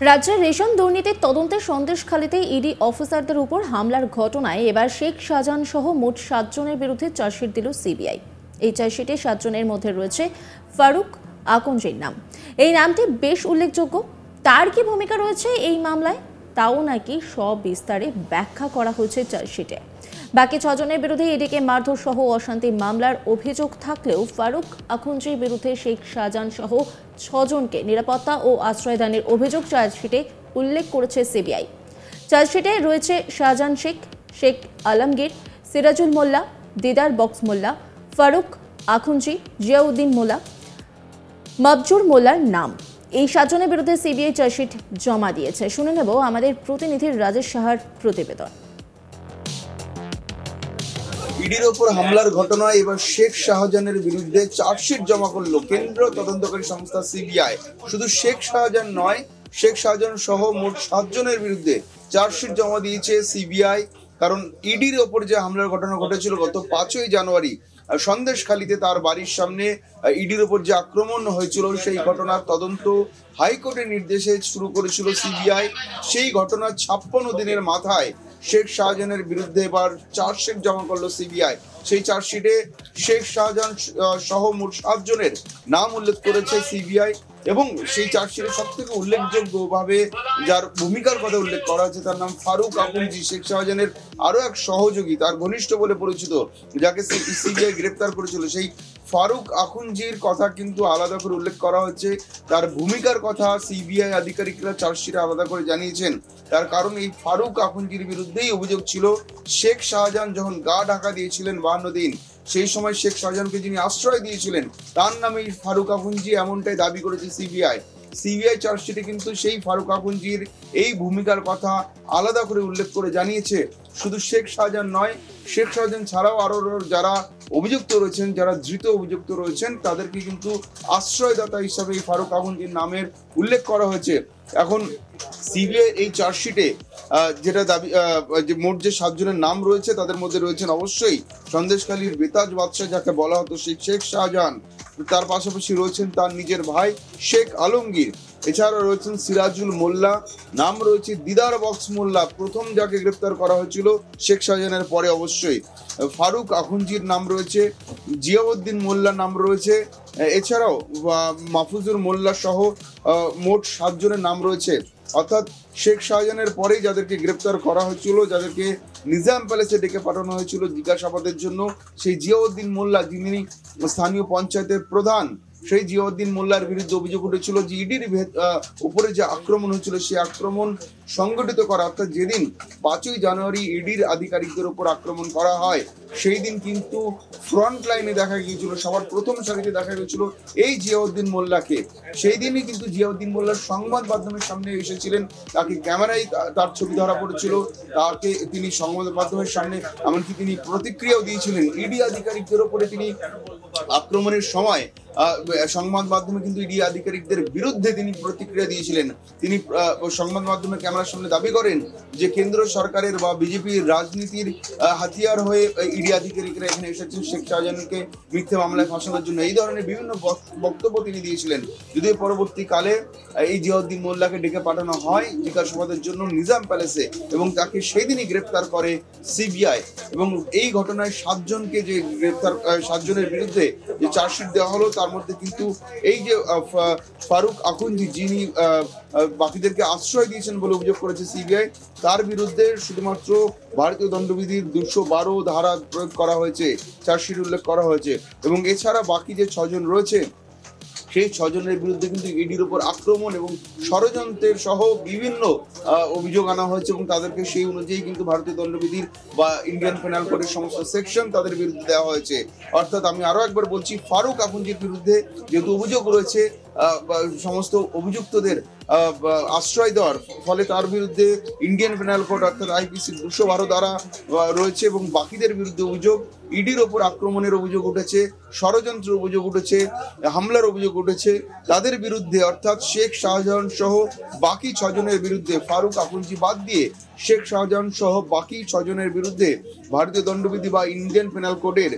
রাজ্যের রেশন দুর্নীতির তদন্তে সন্দেশখালীতে ইডি অফিসারদের উপর হামলার ঘটনায় এবার শেখ শাহজাহান সহ মোট 7 জনের বিরুদ্ধে চার্জশিট দিল সিবিআই। এই চার্জশিটে 7 জনের মধ্যে রয়েছে ফারুক আকঞ্জির নাম। এই নামটি বেশ উল্লেখযোগ্য। তার কি ভূমিকা রয়েছে এই মামলায় তাও নাকি সবিস্তারে ব্যাখ্যা করা হয়েছে চার্জশিটে। বাকি 6 জনের বিরুদ্ধে ইডিকে মারধর সহ অশান্তি মামলার অভিযোগ থাকলেও ফারুক আকঞ্জির বিরুদ্ধে শেখ শাহজাহান সহ 6 জনকে নিরাপত্তা ও আশ্রয়দানের অভিযোগ চার্জশিটে উল্লেখ করেছে সিবিআই। চার্জশিটে রয়েছে শাহজাহান শেখ, শেখ আলমগীর, সিরাজুল মোল্লা, দিদার বক্স মোল্লা, ফারুক আকঞ্জি, জিয়াউদ্দিন মোল্লা, মবজুর মোল্লার নাম। এই 7 জনের বিরুদ্ধে সিবিআই চার্জশিট জমা দিয়েছে। শুনে নেব আমাদের প্রতিনিধির রাজেশ সাহার প্রতিবেদন। ইডির ওপর হামলার ঘটনায় এবার শেখ শাহজাহানের বিরুদ্ধে চার্জশিট জমা করলো কেন্দ্রীয় তদন্তকারী সংস্থা সিবিআই। শুধু শেখ শাহজাহান নয়, শেখ শাহজাহান সহ মোট 7 জনের বিরুদ্ধে চার্জশিট জমা দিয়েছে সিবিআই। কারণ ইডির ওপর যে হামলার ঘটনা ঘটেছিল গত 5ই জানুয়ারি সন্দেশখালীতে তার বাড়ির সামনে ইডির ওপর যে আক্রমণ হয়েছিল, সেই ঘটনার তদন্ত হাইকোর্টের নির্দেশে শুরু করেছিল সিবিআই। সেই ঘটনার 56 দিনের মাথায় শেখ শাহজাহানের বিরুদ্ধে এবার চার্জশিট জমা করলো সিবিআই। সেই চার্জশিটে শেখ শাহজাহান সহ মোট 7 জনের নাম উল্লেখ করেছে সিবিআই এবং সেই চার্জশিটে সব থেকে উল্লেখযোগ্যভাবে যার ভূমিকার কথা উল্লেখ করা হয়েছে তার নাম ফারুক আকঞ্জি। শেখ শাহজাহানের আরো এক সহযোগী, তার ঘনিষ্ঠ বলে পরিচিত, যাকে সিবিআই গ্রেপ্তার করেছিল, সেই ফারুক আকঞ্জির কথা কিন্তু আলাদা করে উল্লেখ করা হচ্ছে। তার ভূমিকার কথা সিবিআই আধিকারিকরা চার্জশিটে আলাদা করে জানিয়েছেন। তার কারণ এই ফারুক আকঞ্জির বিরুদ্ধেই অভিযোগ ছিল শেখ শাহজাহান যখন গা ঢাকা দিয়েছিলেন 52 দিন, সেই সময় শেখ শাহজাহানকে যিনি আশ্রয় দিয়েছিলেন তার নামেই ফারুক আকঞ্জি, এমনটাই দাবি করেছে সিবিআই। সিবিআই চার্জশিটে কিন্তু সেই ফারুক আকঞ্জির এই ভূমিকার কথা আলাদা করে উল্লেখ করে জানিয়েছে। শুধু শেখ শাহজাহান নয়, শেখ শাহজাহান ছাড়াও আরো যারা অভিযুক্ত রয়েছেন, যারা ধৃত অভিযুক্ত রয়েছেন, তাদেরকে কিন্তু আশ্রয়দাতা হিসাবে এই ফারুক আকঞ্জির নামের উল্লেখ করা হয়েছে। এখন সিবিআই এই চার্জশিটে যেটা দাবি যে মোট যে 7 জনের নাম রয়েছে তাদের মধ্যে রয়েছেন অবশ্যই সন্দেশখালীর বেতাজ বাদশাহ যাকে বলা হতো শেখ শাহজাহান। তার পাশাপাশি রয়েছেন তার নিজের ভাই শেখ আলমগীর, এছাড়াও রয়েছেন সিরাজুল মোল্লা, নাম রয়েছে দিদার বক্স মোল্লা, প্রথম যাকে গ্রেপ্তার করা হয়েছিল শেখ শাহজাহানের পরে অবশ্যই। ফারুক আকঞ্জির নাম রয়েছে, জিয়াউদ্দিন মোল্লার নাম রয়েছে, এছাড়াও মাহফুজুর মোল্লা সহ মোট 7 জনের নাম রয়েছে। অর্থাৎ শেখ শাহজাহানের পরেই যাদেরকে গ্রেপ্তার করা হয়েছিল, যাদেরকে নিজাম প্যালেসে ডেকে পাঠানো হয়েছিল জিজ্ঞাসাবাদের জন্য, সেই জিয়াউদ্দিন মোল্লা যিনি স্থানীয় পঞ্চায়েতের প্রধান, সেই জিয়াউদ্দিন মোল্লার বিরুদ্ধে অভিযোগ উঠেছিল যে ইডির উপরে যে আক্রমণ হয়েছিল সেই আক্রমণ সংগঠিত করা। অর্থাৎ যেদিন 5ই জানুয়ারি ইডির আধিকারিকদের উপর আক্রমণ করা হয় সেই দিন কিন্তু ফ্রন্ট লাইনে দেখা গিয়েছিল, সবার প্রথম সারিতে দেখা গিয়েছিল এই জিয়াউদ্দিন মোল্লাকে। সেই দিনই কিন্তু জিয়াউদ্দিন মোল্লার সংবাদ মাধ্যমের সামনে এসেছিলেন, তাকে ক্যামেরায় তার ছবি ধরা পড়েছিল, তাকে তিনি সংবাদ মাধ্যমের সামনে এমনকি তিনি প্রতিক্রিয়াও দিয়েছিলেন। ইডি আধিকারিকদের উপরে তিনি আক্রমণের সময় সংবাদ মাধ্যমে কিন্তু ইডি আধিকারিকদের বিরুদ্ধে তিনি প্রতিক্রিয়া দিয়েছিলেন। তিনি সংবাদ মাধ্যমে ক্যামেরার সামনে দাবি করেন যে কেন্দ্র সরকারের বা বিজেপির রাজনীতির হাতিয়ার হয়ে ইডি আধিকারিকরা এখানে এসেছেন শেখ শাহজাহানকে মিথ্যে মামলায় ফাঁসানোর জন্য। এই ধরনের বিভিন্ন বক্তব্য তিনি দিয়েছিলেন। যদিও পরবর্তীকালে এই জিয়াউদ্দিন মোল্লাকে ডেকে পাঠানো হয় জিজ্ঞাসাবাদের জন্য নিজাম প্যালেসে এবং তাকে সেই দিনই গ্রেপ্তার করে সিবিআই। এবং এই ঘটনায় 7 জনকে যে গ্রেপ্তার, 7 জনের বিরুদ্ধে যে চার্জশিট দেওয়া হলো তার মধ্যে কিন্তু এই যে ফারুক আকঞ্জি যিনি বাকিদেরকে আশ্রয় দিয়েছেন বলে অভিযোগ করেছে সিবিআই, তার বিরুদ্ধে শুধুমাত্র ভারতীয় দণ্ডবিধির 212 ধারা প্রয়োগ করা হয়েছে, চার্জশিট উল্লেখ করা হয়েছে। এবং এছাড়া বাকি যে 6 জন রয়েছে সেই 6 জনের বিরুদ্ধে কিন্তু ইডির উপর আক্রমণ এবং ষড়যন্ত্রের সহ বিভিন্ন অভিযোগ আনা হয়েছে এবং তাদেরকে সেই অনুযায়ী কিন্তু ভারতীয় দণ্ডবিধির বা ইন্ডিয়ান পেনাল কোডের সমস্ত সেকশন তাদের বিরুদ্ধে দেওয়া হয়েছে। অর্থাৎ আমি আরো একবার বলছি, ফারুক আকঞ্জির বিরুদ্ধে যেহেতু অভিযোগ রয়েছে সমস্ত অভিযুক্তদের আশ্রয় দেওয়ার ফলে, তার বিরুদ্ধে ইন্ডিয়ান পেনাল কোড অর্থাৎ আইপিসি 212 ধারা রয়েছে এবং বাকিদের বিরুদ্ধে অভিযোগ, ইডির ওপর আক্রমণের অভিযোগ উঠেছে, ষড়যন্ত্রের অভিযোগ উঠেছে, হামলার অভিযোগ উঠেছে। তাদের বিরুদ্ধে অর্থাৎ শেখ শাহজাহান সহ বাকি 6 জনের বিরুদ্ধে, ফারুক আকঞ্জি বাদ দিয়ে শেখ শাহজাহান সহ বাকি 6 জনের বিরুদ্ধে ভারতীয় দণ্ডবিধি বা ইন্ডিয়ান পেনাল কোডের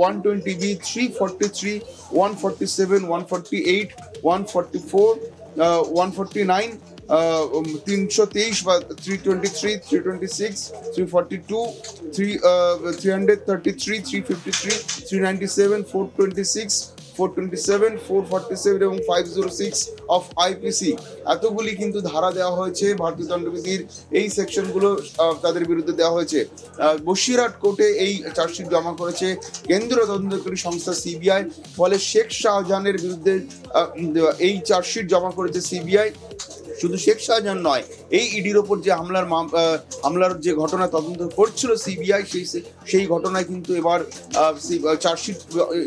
120B, 343, 147, 148, 144, 149 323 বা 323, 326, 342, 333, 353, 397, 426, 427, 447 এবং 506 অফ আইপিসি এতগুলি কিন্তু ধারা দেওয়া হয়েছে ভারতীয় দণ্ডবিধির এই সেকশনগুলো তাদের বিরুদ্ধে দেওয়া হয়েছে। বসিরহাট কোর্টে এই চার্জশিট জমা করেছে কেন্দ্রীয় তদন্তকারী সংস্থা সিবিআই। ফলে শেখ শাহজাহানের বিরুদ্ধে এই চার্জশিট জমা করেছে সিবিআই। শুধু শেখ শাহজাহান নয়, এই ইডির ওপর যে হামলার যে ঘটনা তদন্ত করছিল সিবিআই, সেই ঘটনায় কিন্তু এবার চার্জশিট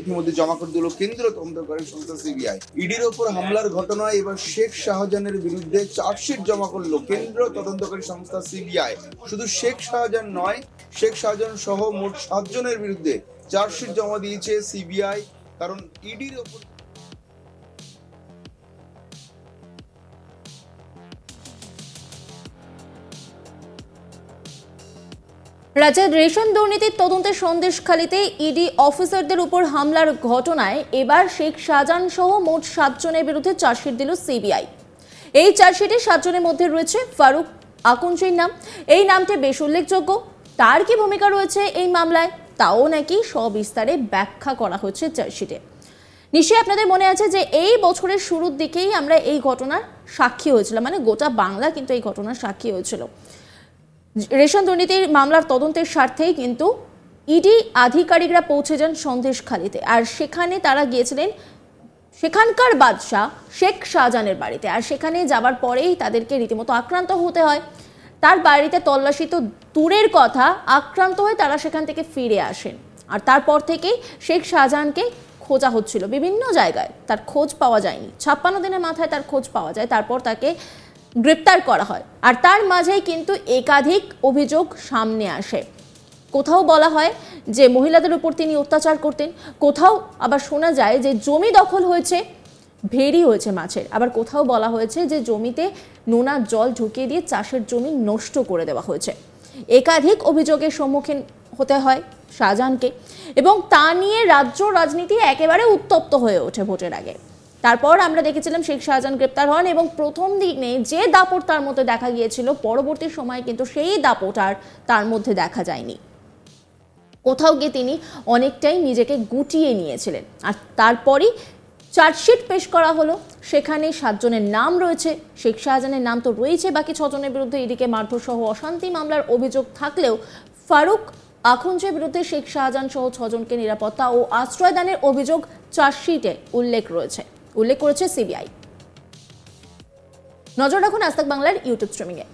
ইতিমধ্যে জমা করে দিল কেন্দ্রীয় তদন্তকারী সংস্থা সিবিআই। ইডির ওপর হামলার ঘটনায় এবার শেখ শাহজাহানের বিরুদ্ধে চার্জশিট জমা করলো কেন্দ্রীয় তদন্তকারী সংস্থা সিবিআই। শুধু শেখ শাহজাহান নয়, শেখ শাহজাহান সহ মোট 7 জনের বিরুদ্ধে চার্জশিট জমা দিয়েছে সিবিআই। কারণ ইডির ওপর রাজ্যের রেশন দুর্নীতির তদন্তের সন্দেশখালিতে ইডি অফিসারদের উপর হামলার ঘটনায় এবার শেখ শাহজাহান সহ মোট 7 জনের বিরুদ্ধে চার্জশিট দিল সিবিআই। এই চার্জশিটে 7 জনের মধ্যে রয়েছে ফারুক আকুঞ্চির নাম। এই নামটি বেশ উল্লেখযোগ্য। তার কি ভূমিকা রয়েছে এই মামলায় তাও নাকি সবিস্তারে ব্যাখ্যা করা হচ্ছে চার্জশিটে। নিশ্চয়ই আপনাদের মনে আছে যে এই বছরের শুরুর দিকেই আমরা এই ঘটনার সাক্ষী হয়েছিলাম, মানে গোটা বাংলা কিন্তু এই ঘটনার সাক্ষী হয়েছিল। রেশন দুর্নীতির মামলার তদন্তের স্বার্থেই কিন্তু ইডি আধিকারিকরা পৌঁছে যান সন্দেশখালিতে, আর সেখানে তারা গিয়েছিলেন সেখানকার বাদশাহ শেখ শাহজাহানের বাড়িতে। আর সেখানে যাবার পরেই তাদেরকে রীতিমতো আক্রান্ত হতে হয়। তার বাড়িতে তল্লাশি তো দূরের কথা, আক্রান্ত হয়ে তারা সেখান থেকে ফিরে আসেন। আর তারপর থেকেই শেখ শাহজাহানকে খোঁজা হচ্ছিল বিভিন্ন জায়গায়, তার খোঁজ পাওয়া যায়নি। 56 দিনের মাথায় তার খোঁজ পাওয়া যায়, তারপর তাকে গ্রেপ্তার করা হয়। আর তার মাঝেই কিন্তু একাধিক অভিযোগ সামনে আসে। কোথাও বলা হয় যে মহিলাদের উপর তিনি অত্যাচার করতেন, কোথাও আবার শোনা যায় যে জমি দখল হয়েছে, ভেড়ি হয়েছে মাছের, আবার কোথাও বলা হয়েছে যে জমিতে নোনা জল ঢুকিয়ে দিয়ে চাষের জমি নষ্ট করে দেওয়া হয়েছে। একাধিক অভিযোগের সম্মুখীন হতে হয় শাহজাহানকে, এবং তা নিয়ে রাজ্য রাজনীতি একেবারে উত্তপ্ত হয়ে ওঠে ভোটের আগে। তারপর আমরা দেখেছিলাম শেখ শাহজাহান গ্রেপ্তার হন, এবং প্রথম দিনে যে দাপট তার মধ্যে দেখা গিয়েছিল, পরবর্তী সময় কিন্তু সেই দাপট আর তার মধ্যে দেখা যায়নি। কোথাও গিয়ে তিনি অনেকটাই নিজেকে গুটিয়ে নিয়েছিলেন। আর তারপরই চার্জশিট পেশ করা হলো, সেখানে 7 জনের নাম রয়েছে। শেখ শাহজাহানের নাম তো রয়েছে, বাকি 6 জনের বিরুদ্ধে এদিকে মারধর সহ অশান্তি মামলার অভিযোগ থাকলেও ফারুক আকুঞ্চের বিরুদ্ধে শেখ শাহজাহান সহ 6 জনকে নিরাপত্তা ও আশ্রয়দানের অভিযোগ চার্জশিটে উল্লেখ করেছে সিবিআই। নজর রাখুন আজ তাক বাংলার ইউটিউব স্ট্রিমিংয়ে।